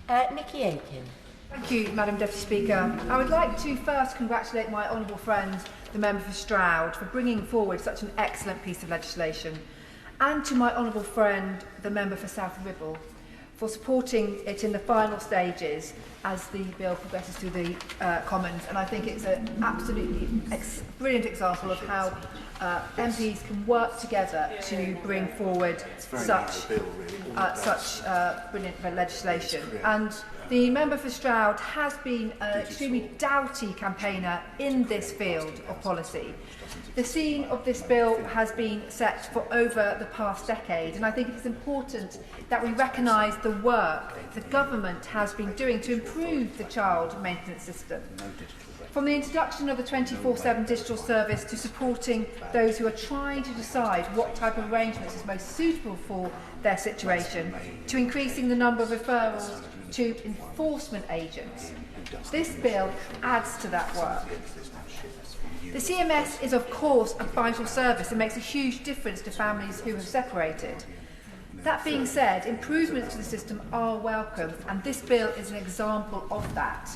Nickie Aiken. Thank you, Madam Deputy Speaker. I would like to first congratulate my honourable friend, the member for Stroud, for bringing forward such an excellent piece of legislation, and to my honourable friend, the member for South Ribble, for supporting it in the final stages as the bill progresses through the Commons. And I think it's an absolutely brilliant example of how MPs can work together to bring forward such brilliant legislation. And the member for Stroud has been an extremely doughty campaigner in this field of policy. The scene of this bill has been set for over the past decade, and I think it's important that we recognise the work the government has been doing to improve the child maintenance system. From the introduction of the 24/7 digital service to supporting those who are trying to decide what type of arrangements is most suitable for their situation, to increasing the number of referrals to enforcement agents. This bill adds to that work. The CMS is of course a vital service and makes a huge difference to families who have separated. That being said, improvements to the system are welcome, and this bill is an example of that.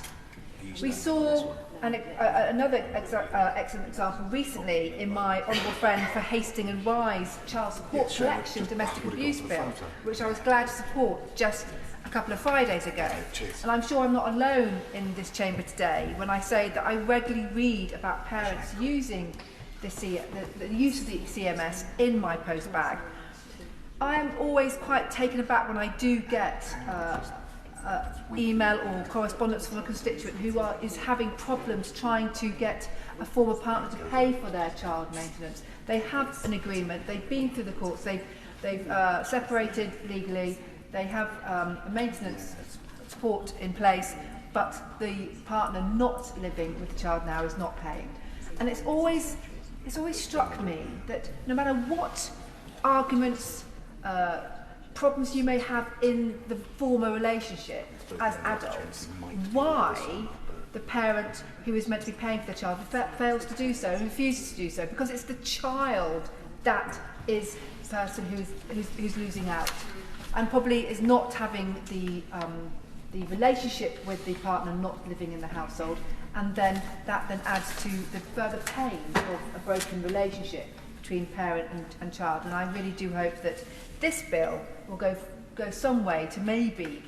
We saw another excellent example recently in my honourable friend for Hastings and Rye's child support collection domestic abuse bill, which I was glad to support just a couple of Fridays ago. And I'm sure I'm not alone in this chamber today when I say that I regularly read about parents using the use of the CMS in my post bag. I am always quite taken aback when I do get email or correspondence from a constituent who is having problems trying to get a former partner to pay for their child maintenance. They have an agreement, they've been through the courts, they've separated legally, they have a maintenance support in place, but the partner not living with the child now is not paying. And it's always struck me that no matter what arguments, problems you may have in the former relationship as adults, why the parent who is meant to be paying for the child fails to do so and refuses to do so, because it's the child that is the person who's losing out and probably is not having the relationship with the partner not living in the household, and then that adds to the further pain of a broken relationship between parent and child. And I really do hope that this bill will go some way to maybe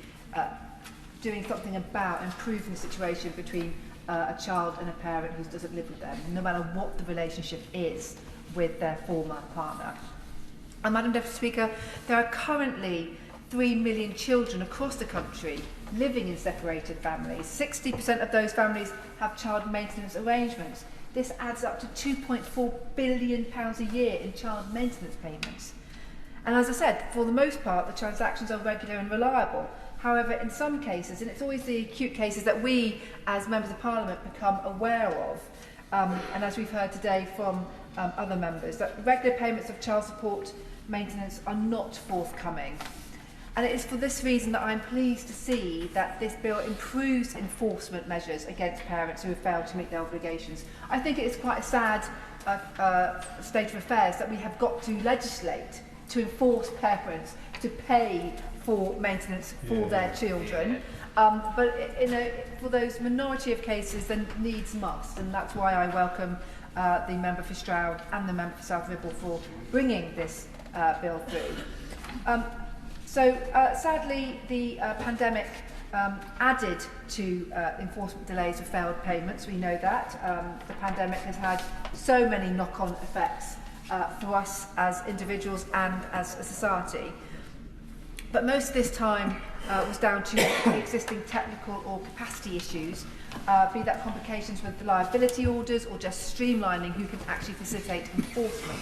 doing something about improving the situation between a child and a parent who doesn't live with them, no matter what the relationship is with their former partner. And Madam Deputy Speaker, there are currently 3 million children across the country living in separated families. 60% of those families have child maintenance arrangements. This adds up to £2.4 billion a year in child maintenance payments. And as I said, for the most part, the transactions are regular and reliable. However, in some cases, and it's always the acute cases that we, as members of Parliament, become aware of, and as we've heard today from other members, that regular payments of child support maintenance are not forthcoming. And it is for this reason that I'm pleased to see that this bill improves enforcement measures against parents who have failed to meet their obligations. I think it is quite a sad state of affairs that we have got to legislate to enforce parents to pay for maintenance for their children. But for those minority of cases, then needs must, and that's why I welcome the member for Stroud and the member for South Ribble for bringing this bill through. Sadly, the pandemic added to enforcement delays of failed payments. We know that. The pandemic has had so many knock-on effects for us as individuals and as a society. But most of this time was down to the existing technical or capacity issues, be that complications with the liability orders or just streamlining who can actually facilitate enforcement.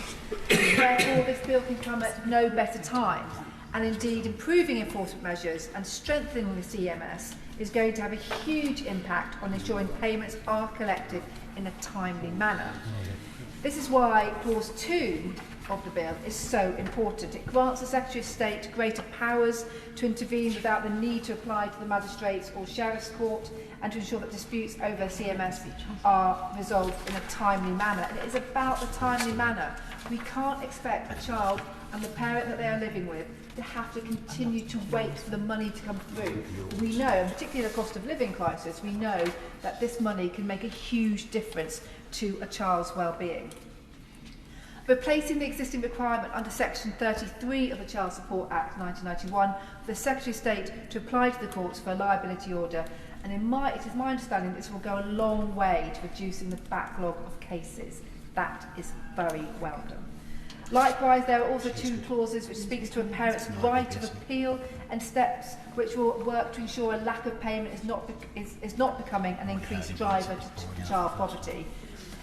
Therefore, this bill can come at no better time. And indeed, improving enforcement measures and strengthening the CMS is going to have a huge impact on ensuring payments are collected in a timely manner. This is why Clause 2 of the bill is so important. It grants the Secretary of State greater powers to intervene without the need to apply to the Magistrates or Sheriff's Court, and to ensure that disputes over CMS are resolved in a timely manner. And it is about the timely manner. We can't expect a child and the parent that they are living with, they have to continue to wait for the money to come through. We know, and particularly the cost of living crisis, we know that this money can make a huge difference to a child's well-being. Replacing the existing requirement under Section 33 of the Child Support Act 1991 for the Secretary of State to apply to the courts for a liability order, and it is my understanding this will go a long way to reducing the backlog of cases. That is very welcome. Likewise, there are also 2 clauses which speaks to a parent's right of appeal and steps which will work to ensure a lack of payment is not becoming an increased driver to child poverty.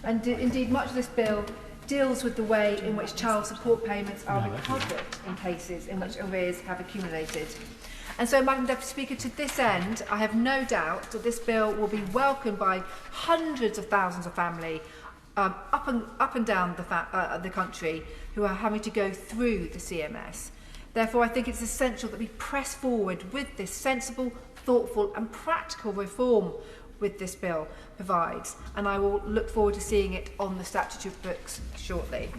And indeed, much of this bill deals with the way in which child support payments are recovered in cases in which arrears have accumulated. And so, Madam Deputy Speaker, to this end, I have no doubt that this bill will be welcomed by hundreds of thousands of families up and down the country who are having to go through the CMS. Therefore, I think it's essential that we press forward with this sensible, thoughtful and practical reform with this bill provides, and I will look forward to seeing it on the statute books shortly.